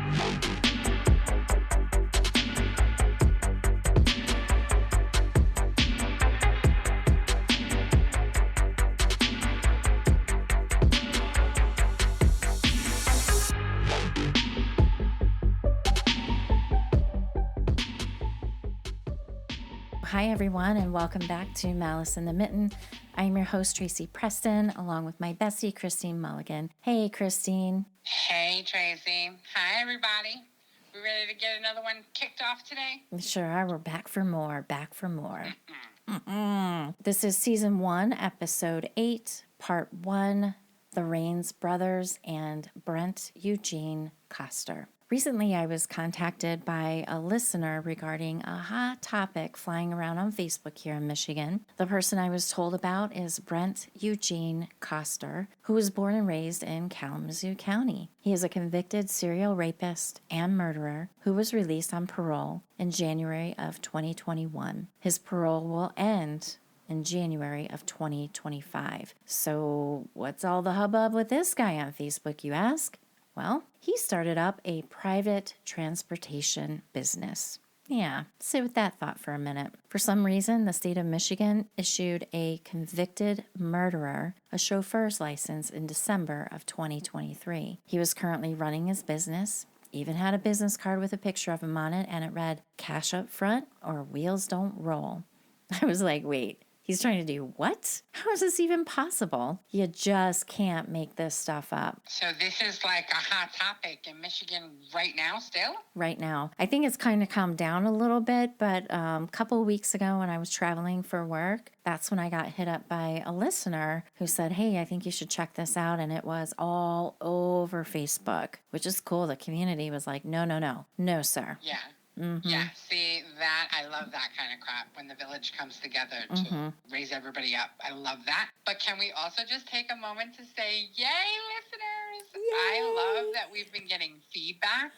Hi, everyone, and welcome back to Malice in the Mitten. I'm your host, Tracy Preston, along with my bestie, Christine Mulligan. Hey, Christine. Hey, Tracy. Hi, everybody. We ready to get another one kicked off today? Sure are. We're back for more. This is Season 1, Episode 8, Part 1, The Rains Brothers and Brent Eugene Koster. Recently, I was contacted by a listener regarding a hot topic flying around on Facebook here in Michigan. The person I was told about is Brent Eugene Koster, who was born and raised in Kalamazoo County. He is a convicted serial rapist and murderer who was released on parole in January of 2021. His parole will end in January of 2025. So what's all the hubbub with this guy on Facebook, you ask? Well, he started up a private transportation business. Yeah, sit with that thought for a minute. For some reason, the state of Michigan issued a convicted murderer a chauffeur's license in December of 2023. He was currently running his business, even had a business card with a picture of him on it, and it read, "Cash up front or wheels don't roll." I was like, wait. He's trying to do what? How is this even possible? You just can't make this stuff up. So this is like a hot topic in Michigan right now still? Right now. I think it's kind of calmed down a little bit, but a couple of weeks ago when I was traveling for work, that's when I got hit up by a listener who said, hey, I think you should check this out. And it was all over Facebook, which is cool. The community was like, no, sir. Yeah. Mm-hmm. Yeah, see, that, I love that kind of crap when the village comes together to raise everybody up. I love that. But can we also just take a moment to say, yay, listeners? Yay! I love that we've been getting feedback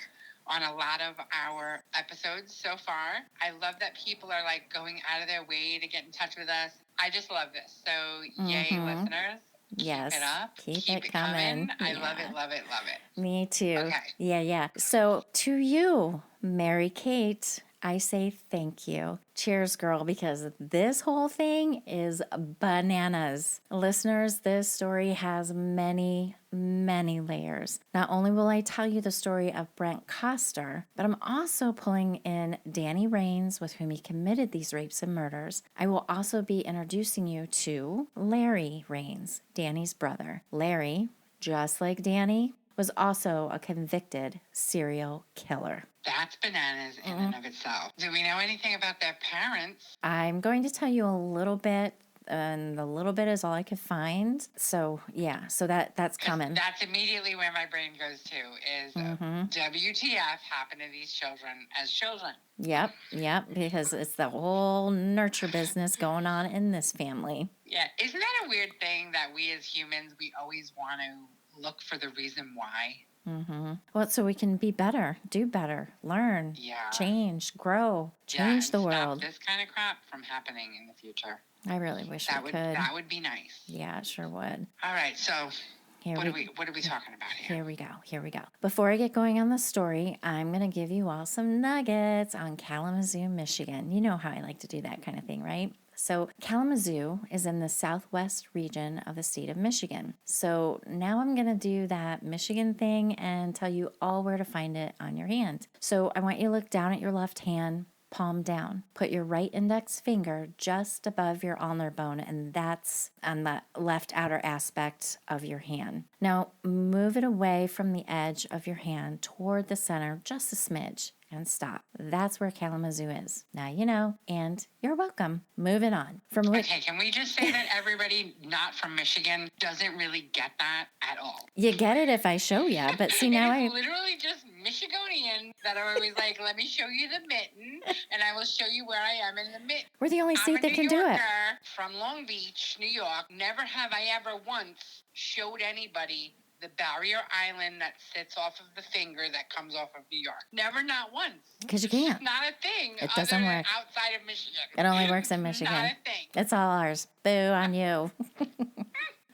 on a lot of our episodes so far. I love that people are like going out of their way to get in touch with us. I just love this. So, yay, listeners. Yes. Keep it up. Keep it coming. I love it. Me too. Okay. Yeah. So to you, Mary Kate, I say thank you. Cheers, girl, because this whole thing is bananas. Listeners, this story has many layers. Not only will I tell you the story of Brent Koster, but I'm also pulling in Danny Rains, with whom he committed these rapes and murders. I will also be introducing you to Larry Rains, Danny's brother. Larry, just like Danny, was also a convicted serial killer. That's bananas in and of itself. Do we know anything about their parents? I'm going to tell you a little bit, and the little bit is all I could find. So, yeah, so that's coming. That's immediately where my brain goes to, is WTF happened to these children as children. Yep, because it's the whole nurture business going on in this family. Yeah, isn't that a weird thing that we as humans, we always want to look for the reason why? Well, so we can be better, do better, learn, change, grow, change the world. Stop this kind of crap from happening in the future. I really wish we could. That would be nice. Yeah, it sure would. All right, so what are we talking about here? Here we go. Before I get going on the story, I'm going to give you all some nuggets on Kalamazoo, Michigan. You know how I like to do that kind of thing, right? So Kalamazoo is in the southwest region of the state of Michigan. So now I'm going to do that Michigan thing and tell you all where to find it on your hand. So I want you to look down at your left hand, palm down. Put your right index finger just above your ulnar bone, and that's on the left outer aspect of your hand. Now move it away from the edge of your hand toward the center just a smidge. And stop. That's where Kalamazoo is. Now you know, and you're welcome. Moving on. Okay, can we just say that everybody not from Michigan doesn't really get that at all? You get it if I show you, but see now it's literally just Michigonians that are always like, let me show you the mitten, and I will show you where I am in the mitten. We're the only state that can do it. From Long Beach, New York. Never have I ever once showed anybody the barrier island that sits off of the finger that comes off of New York. Never, not once. Because you can't. It's not a thing. It doesn't work. Outside of Michigan. It only works in Michigan. Not a thing. It's all ours. Boo on you.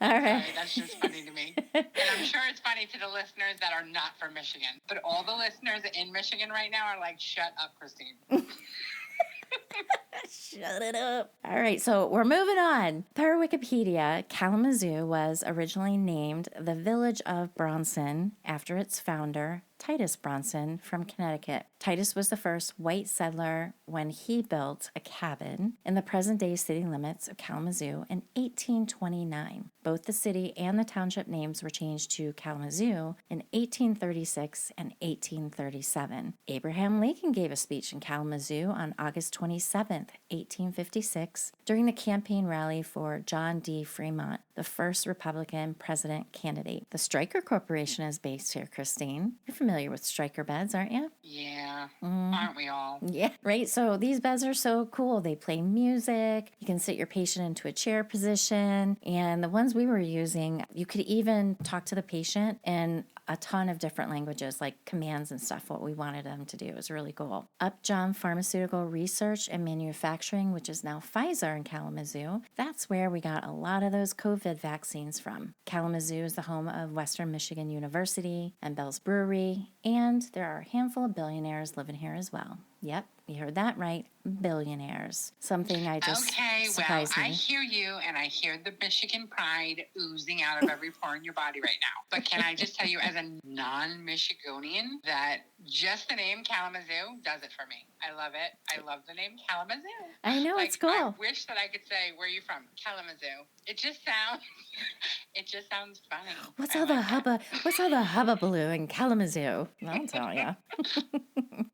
All right. Sorry, that's just funny to me. And I'm sure it's funny to the listeners that are not from Michigan. But all the listeners in Michigan right now are like, shut up, Christine. Shut it up. All right, so we're moving on. Per Wikipedia, Kalamazoo was originally named the Village of Bronson after its founder, Titus Bronson from Connecticut. Titus was the first white settler when he built a cabin in the present-day city limits of Kalamazoo in 1829. Both the city and the township names were changed to Kalamazoo in 1836 and 1837. Abraham Lincoln gave a speech in Kalamazoo on August 27th, 1856, during the campaign rally for John D. Fremont, the first Republican president candidate. The Stryker Corporation is based here, Christine. You're familiar with Stryker beds, aren't you? Yeah, aren't we all? Yeah, right. So these beds are so cool. They play music. You can sit your patient into a chair position. And the ones we were using, you could even talk to the patient in a ton of different languages, like commands and stuff, what we wanted them to do. It was really cool. Upjohn Pharmaceutical Research and Manufacturing, which is now Pfizer in Kalamazoo, that's where we got a lot of those COVID vaccines from. Kalamazoo is the home of Western Michigan University and Bell's Brewery, and there are a handful of billionaires living here as well. Yep, you heard that right. Billionaires. Something I just surprised me. I hear you, and I hear the Michigan pride oozing out of every pore in your body right now. But can I just tell you, as a non-Michigonian, that just the name Kalamazoo does it for me. I love it. I love the name Kalamazoo. I know, it's cool. I wish that I could say, where are you from? Kalamazoo. It just sounds funny. What's all the hubbubaloo in Kalamazoo? I'll tell you.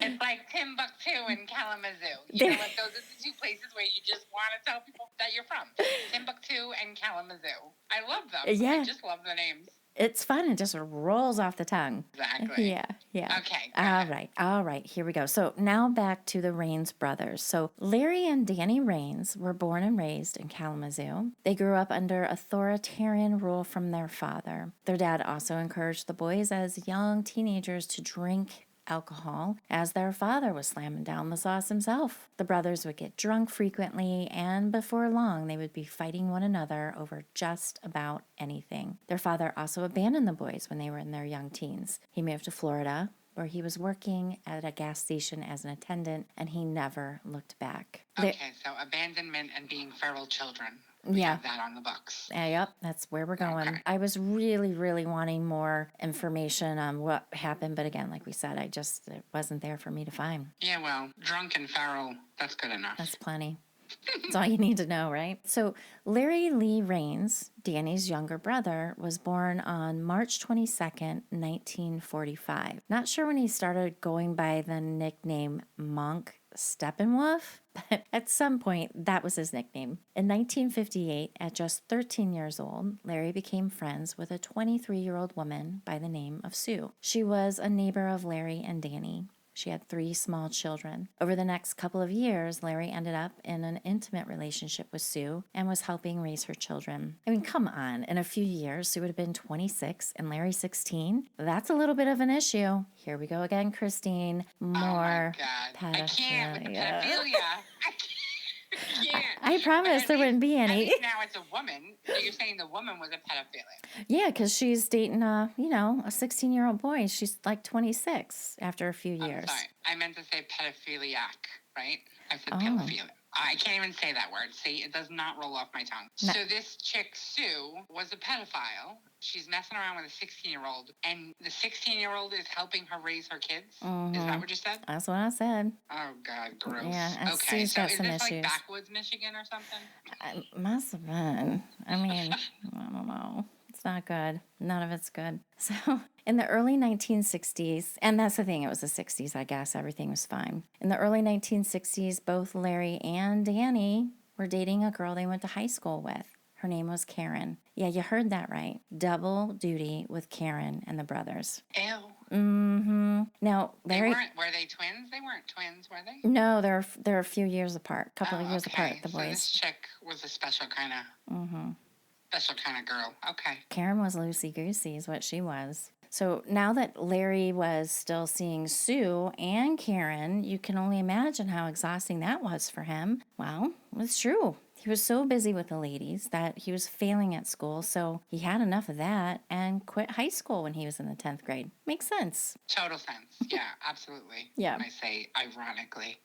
It's like Timbuktu and Kalamazoo. You know, like those are the two places where you just want to tell people that you're from. Timbuktu and Kalamazoo. I love them. Yeah. I just love the names. It's fun. It just rolls off the tongue. Exactly. Yeah. Okay. All right. Here we go. So now back to the Raines brothers. So Larry and Danny Raines were born and raised in Kalamazoo. They grew up under authoritarian rule from their father. Their dad also encouraged the boys as young teenagers to drink alcohol, as their father was slamming down the sauce himself. The brothers would get drunk frequently, and before long, they would be fighting one another over just about anything. Their father also abandoned the boys when they were in their young teens. He moved to Florida, where he was working at a gas station as an attendant, and he never looked back. Okay, so abandonment and being feral children. We have that on the books. Yep, that's where we're going. Okay. I was really, really wanting more information on what happened, but again, like we said, it wasn't there for me to find. Yeah, well, drunk and feral, that's good enough. That's plenty. That's all you need to know, right? So Larry Lee Raines, Danny's younger brother, was born on March 22nd, 1945. Not sure when he started going by the nickname Monk Steppenwolf, but at some point that was his nickname. In 1958, at just 13 years old, Larry became friends with a 23-year-old woman by the name of Sue. She was a neighbor of Larry and Danny. She had 3 small children. Over the next couple of years, Larry ended up in an intimate relationship with Sue and was helping raise her children. I mean, come on. In a few years, Sue would have been 26 and Larry 16. That's a little bit of an issue. Here we go again, Christine. More pedophilia. I can't with the pedophilia. I promise there wouldn't be any. Now it's a woman. So you're saying the woman was a pedophile? Yeah, because she's dating a 16-year-old boy. She's like 26 after a few years. I'm sorry. I meant to say pedophiliac, right? I said pedophilia. I can't even say that word. See, it does not roll off my tongue. No. So this chick, Sue, was a pedophile. She's messing around with a 16-year-old, and the 16-year-old is helping her raise her kids? Mm-hmm. Is that what you said? That's what I said. Oh, God, gross. Yeah, okay, so is this like backwoods Michigan or something? Must have been. I mean, I don't know. It's not good. None of it's good. So in the early 1960s, and that's the thing, it was the 60s, I guess, everything was fine. In the early 1960s, both Larry and Danny were dating a girl they went to high school with. Her name was Karen. Yeah, you heard that right. Double duty with Karen and the brothers. Ew. Mm-hmm. Now, Larry... Were they twins? They weren't twins, were they? No, they're a few years apart. A couple of years apart, the boys. So this chick was a special kind of... Mm-hmm. Special kind of girl. Okay. Karen was loosey-goosey is what she was. So now that Larry was still seeing Sue and Karen, you can only imagine how exhausting that was for him. Well, it's true. He was so busy with the ladies that he was failing at school, so he had enough of that and quit high school when he was in the 10th grade. Makes sense. Total sense. Yeah, absolutely. Yeah. When I say ironically.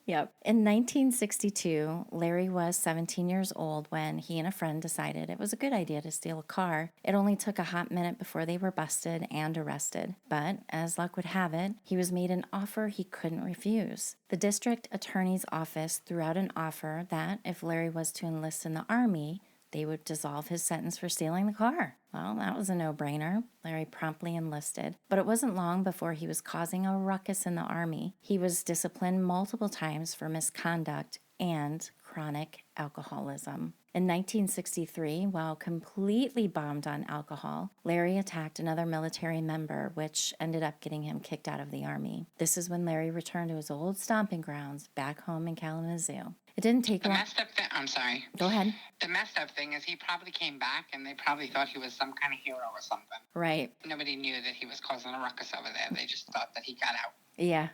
Yep. In 1962, Larry was 17 years old when he and a friend decided it was a good idea to steal a car. It only took a hot minute before they were busted and arrested. But as luck would have it, he was made an offer he couldn't refuse. The district attorney's office threw out an offer that if Larry was to enlist in the Army, they would dissolve his sentence for stealing the car. Well, that was a no-brainer. Larry promptly enlisted. But it wasn't long before he was causing a ruckus in the Army. He was disciplined multiple times for misconduct and chronic alcoholism. In 1963, while completely bombed on alcohol, Larry attacked another military member, which ended up getting him kicked out of the Army. This is when Larry returned to his old stomping grounds back home in Kalamazoo. It didn't take long. I'm sorry. Go ahead. The messed up thing is he probably came back and they probably thought he was some kind of hero or something. Right. Nobody knew that he was causing a ruckus over there. They just thought that he got out.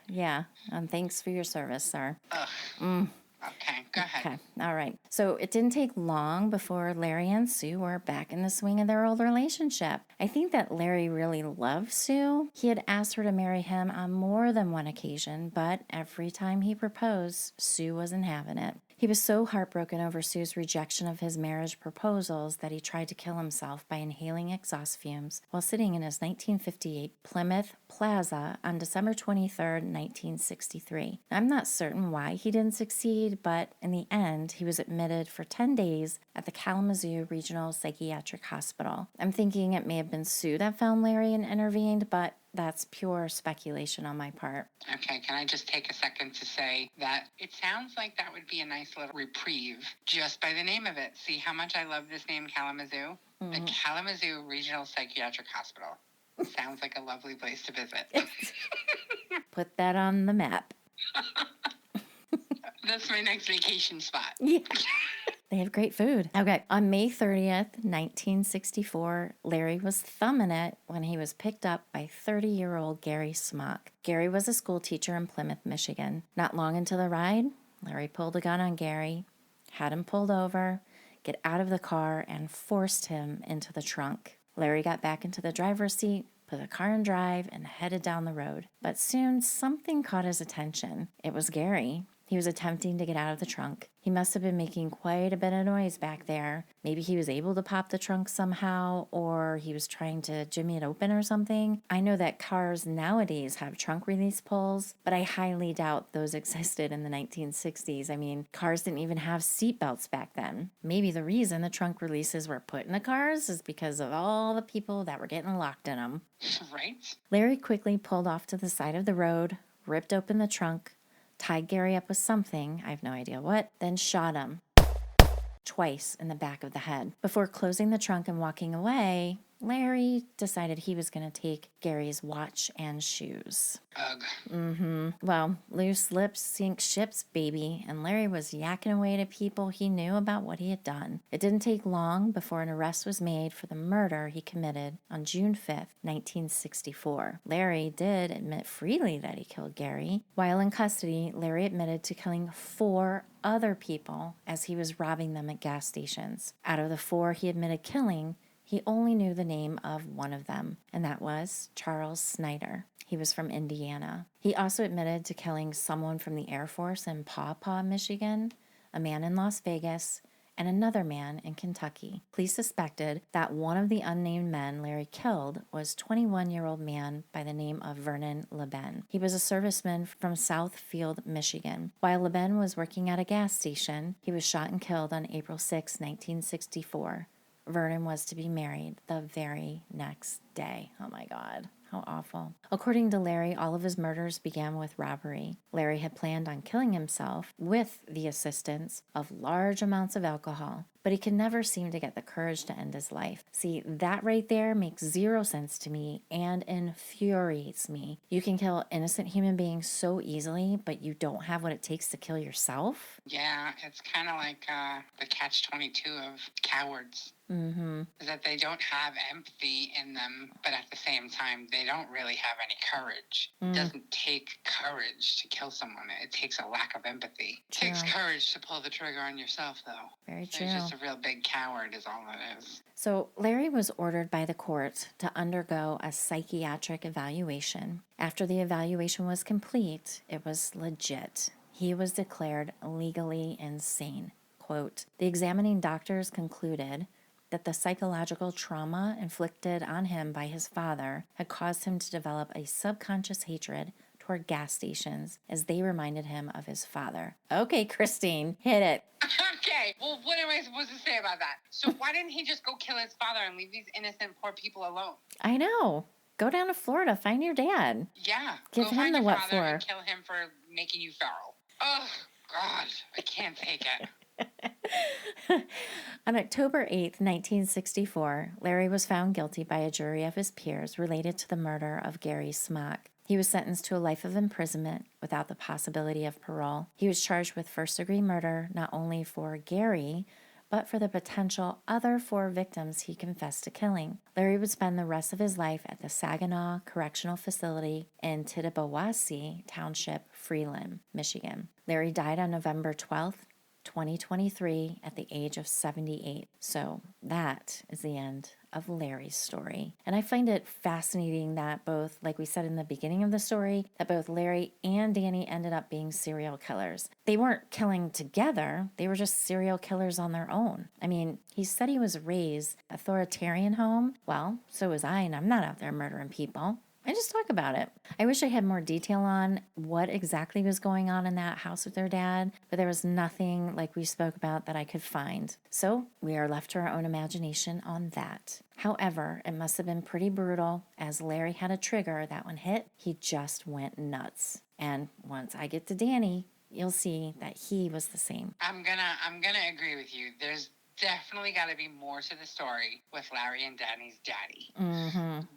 Yeah. Thanks for your service, sir. Ugh. Okay, go ahead. Okay, all right. So it didn't take long before Larry and Sue were back in the swing of their old relationship. I think that Larry really loved Sue. He had asked her to marry him on more than one occasion, but every time he proposed, Sue wasn't having it. He was so heartbroken over Sue's rejection of his marriage proposals that he tried to kill himself by inhaling exhaust fumes while sitting in his 1958 Plymouth Plaza on December 23rd, 1963. I'm not certain why he didn't succeed, but in the end, he was admitted for 10 days at the Kalamazoo Regional Psychiatric Hospital. I'm thinking it may have been Sue that found Larry and intervened, but that's pure speculation on my part. Okay, can I just take a second to say that it sounds like that would be a nice little reprieve just by the name of it. See how much I love this name, Kalamazoo? Mm-hmm. The Kalamazoo Regional Psychiatric Hospital. Sounds like a lovely place to visit. Put that on the map. That's my next vacation spot. Yeah. They have great food. Okay. On May 30th, 1964, Larry was thumbing it when he was picked up by 30-year-old Gary Smock. Gary was a school teacher in Plymouth, Michigan. Not long into the ride, Larry pulled a gun on Gary, had him pulled over, get out of the car, and forced him into the trunk. Larry got back into the driver's seat, put the car in drive, and headed down the road. But soon, something caught his attention. It was Gary. He was attempting to get out of the trunk. He must have been making quite a bit of noise back there. Maybe he was able to pop the trunk somehow, or he was trying to jimmy it open or something. I know that cars nowadays have trunk release pulls, but I highly doubt those existed in the 1960s. I mean, cars didn't even have seat belts back then. Maybe the reason the trunk releases were put in the cars is because of all the people that were getting locked in them. Right? Larry quickly pulled off to the side of the road, ripped open the trunk, tied Gary up with something, I have no idea what, then shot him twice in the back of the head. Before closing the trunk and walking away, Larry decided he was going to take Gary's watch and shoes. Ugh. Well, loose lips sink ships, baby, and Larry was yakking away to people he knew about what he had done. It didn't take long before an arrest was made for the murder he committed on June 5th, 1964. Larry did admit freely that he killed Gary. While in custody, Larry admitted to killing 4 other people as he was robbing them at gas stations. Out of the 4 he admitted killing, he only knew the name of one of them, and that was Charles Snyder. He was from Indiana. He also admitted to killing someone from the Air Force in Paw Paw, Michigan, a man in Las Vegas, and another man in Kentucky. Police suspected that one of the unnamed men Larry killed was 21-year-old man by the name of Vernon LeBen. He was a serviceman from Southfield, Michigan. While LeBen was working at a gas station, he was shot and killed on April 6, 1964. Vernon was to be married the very next day. Oh my God, how awful. According to Larry, all of his murders began with robbery. Larry had planned on killing himself with the assistance of large amounts of alcohol, but he could never seem to get the courage to end his life. See, that right there makes zero sense to me and infuriates me. You can kill innocent human beings so easily, but you don't have what it takes to kill yourself? Yeah, it's kind of like the catch-22 of cowards. Is that they don't have empathy in them, but at the same time, they don't really have any courage. It doesn't take courage to kill someone. It takes a lack of empathy. It takes courage to pull the trigger on yourself, though. Very So true. he's just a real big coward is all it is. So Larry was ordered by the court to undergo a psychiatric evaluation. After the evaluation was complete, it was legit. He was declared legally insane. Quote, the examining doctors concluded that the psychological trauma inflicted on him by his father had caused him to develop a subconscious hatred toward gas stations as they reminded him of his father. Okay, Christine, hit it. Okay, well, what am I supposed to say about that? So why didn't he just go kill his father and leave these innocent poor people alone? I know. Go down to Florida, find your dad. Yeah. Give him the what for. And kill him for making you feral. Oh, God, I can't take it. On October 8th, 1964, Larry was found guilty by a jury of his peers related to the murder of Gary Smock. He was sentenced to a life of imprisonment without the possibility of parole. He was charged with first-degree murder not only for Gary, but for the potential other 4 victims he confessed to killing. Larry would spend the rest of his life at the Saginaw Correctional Facility in Tittabawassee Township, Freeland, Michigan. Larry died on November 12th, 2023 at the age of 78. So that is the end of Larry's story. And I find it fascinating that both, like we said in the beginning of the story, that both Larry and Danny ended up being serial killers. They weren't killing together. They were just serial killers on their own. I mean, he said he was raised authoritarian home. Well, so was I, and I'm not out there murdering people. I just talk about it. I wish I had more detail on what exactly was going on in that house with their dad, but there was nothing like we spoke about that I could find. So we are left to our own imagination on that. However, it must have been pretty brutal, as Larry had a trigger that when hit, he just went nuts. And once I get to Danny, you'll see that he was the same. I'm gonna agree with you. There's definitely got to be more to the story with Larry and Danny's daddy.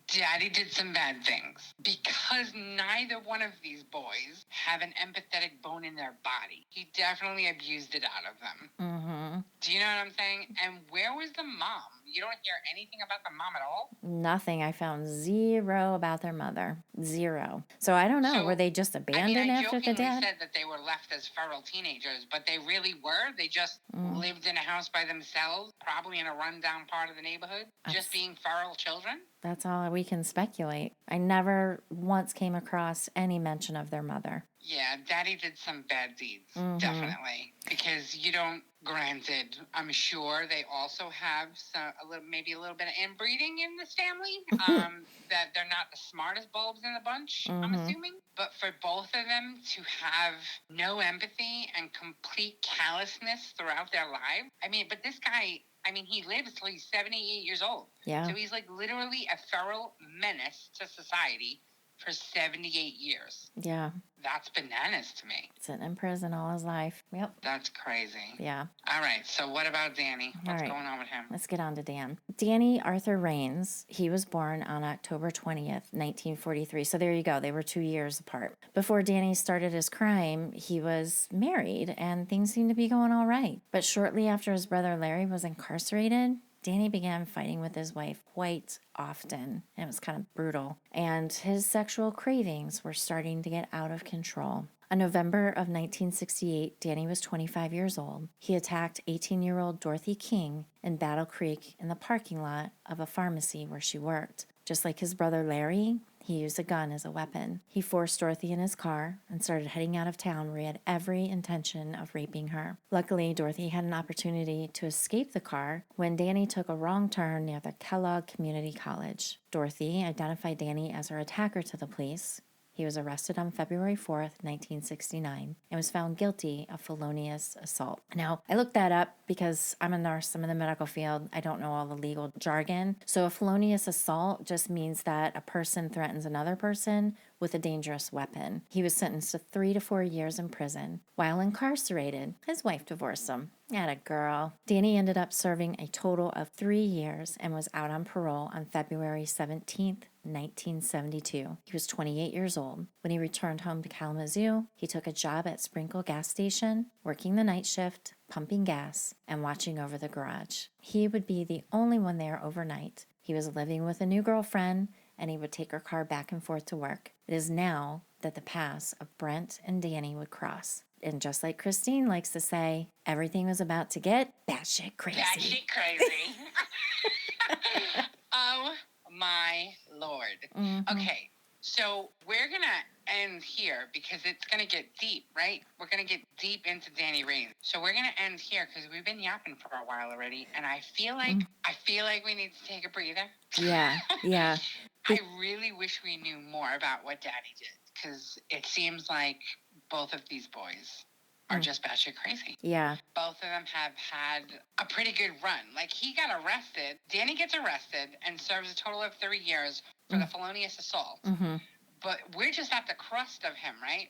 Daddy did some bad things because neither one of these boys have an empathetic bone in their body. He definitely abused it out of them. Do you know what I'm saying? And where was the mom? You don't hear anything about the mom at all? Nothing. I found zero about their mother. Zero. So I don't know. So, were they just abandoned after the dad? I said that they were left as feral teenagers, but they really were. They just lived in a house by themselves, probably in a rundown part of the neighborhood, just being feral children. That's all we can speculate. I never once came across any mention of their mother. Yeah, Daddy did some bad deeds, definitely. Because you don't, granted, I'm sure they also have maybe a little bit of inbreeding in this family. That they're not the smartest bulbs in the bunch, I'm assuming. But for both of them to have no empathy and complete callousness throughout their life. I mean, but this guy, he lives till he's 78 years old. Yeah. So he's like literally a feral menace to society for 78 years. Yeah. That's bananas to me. Sitting in prison all his life. Yep. That's crazy. Yeah. All right. So what about Danny? What's going on with him? Let's get on to Dan. Danny Arthur Rains, he was born on October 20th, 1943. So there you go. They were 2 years apart. Before Danny started his crime, he was married and things seemed to be going all right. But shortly after his brother Larry was incarcerated, Danny began fighting with his wife quite often, and it was kind of brutal, and his sexual cravings were starting to get out of control. On November of 1968, Danny was 25 years old. He attacked 18-year-old Dorothy King in Battle Creek in the parking lot of a pharmacy where she worked. Just like his brother Larry, he used a gun as a weapon. He forced Dorothy in his car and started heading out of town where he had every intention of raping her. Luckily, Dorothy had an opportunity to escape the car when Danny took a wrong turn near the Kellogg Community College. Dorothy identified Danny as her attacker to the police. He was arrested on February 4th, 1969, and was found guilty of felonious assault. Now, I looked that up because I'm a nurse, I'm in the medical field, I don't know all the legal jargon. So a felonious assault just means that a person threatens another person with a dangerous weapon. He was sentenced to 3 to 4 years in prison. While incarcerated, his wife divorced him. Atta girl. Danny ended up serving a total of 3 years and was out on parole on February 17th, 1972. He was 28 years old. When he returned home to Kalamazoo, he took a job at Sprinkle gas station, working the night shift, pumping gas, and watching over the garage. He would be the only one there overnight. He was living with a new girlfriend, and he would take her car back and forth to work. It is now that the paths of Brent and Danny would cross. And just like Christine likes to say, everything was about to get batshit crazy. Batshit crazy. Oh my Lord. Mm-hmm. Okay, so we're going to end here because it's going to get deep, right? We're going to get deep into Danny Rains. So we're going to end here because we've been yapping for a while already, and I feel like we need to take a breather. Yeah. I really wish we knew more about what Daddy did, because it seems like both of these boys are just batshit crazy. Yeah. Both of them have had a pretty good run. Like, he got arrested. Danny gets arrested and serves a total of 3 years for the felonious assault. Mm-hmm. But we're just at the crust of him, right?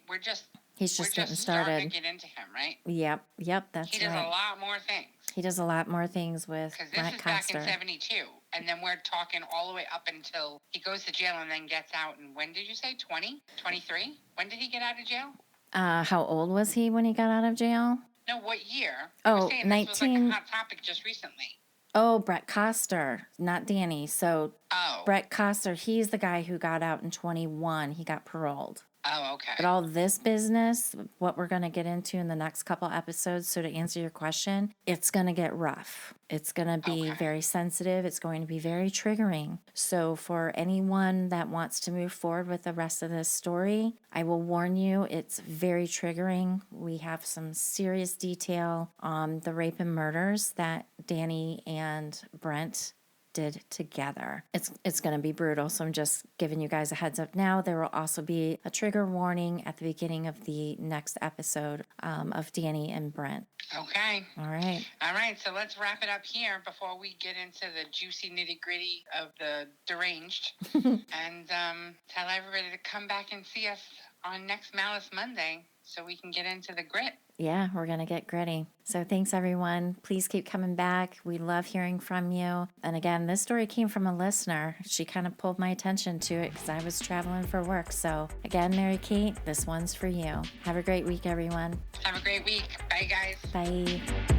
He's just getting starting started. to get into him, right? Yep, that's right. He does a lot more things. He does a lot more things with Because this Brent is Koster. back in 72. And then we're talking all the way up until he goes to jail and then gets out. And when did you say? 20? 23? When did he get out of jail? How old was he when he got out of jail? No, what year? Oh, We're saying 19. This was like a hot topic just recently. Oh, Brent Koster, not Danny. So Oh. Brent Koster, he's the guy who got out in 21. He got paroled. Oh, okay. But all this business, what we're going to get into in the next couple episodes, so to answer your question, it's going to get rough. It's going to be very sensitive. It's going to be very triggering. So for anyone that wants to move forward with the rest of this story, I will warn you, it's very triggering. We have some serious detail on the rape and murders that Danny and Brent did together. It's going to be brutal, so I'm just giving you guys a heads up now. There will also be a trigger warning at the beginning of the next episode of Danny and Brent. Okay. All right. So let's wrap it up here before we get into the juicy nitty-gritty of the deranged. And tell everybody to come back and see us on next Malice Monday so we can get into the grit. Yeah, we're going to get gritty. So thanks, everyone. Please keep coming back. We love hearing from you. And again, this story came from a listener. She kind of pulled my attention to it because I was traveling for work. So again, Mary Kate, this one's for you. Have a great week, everyone. Have a great week. Bye, guys. Bye.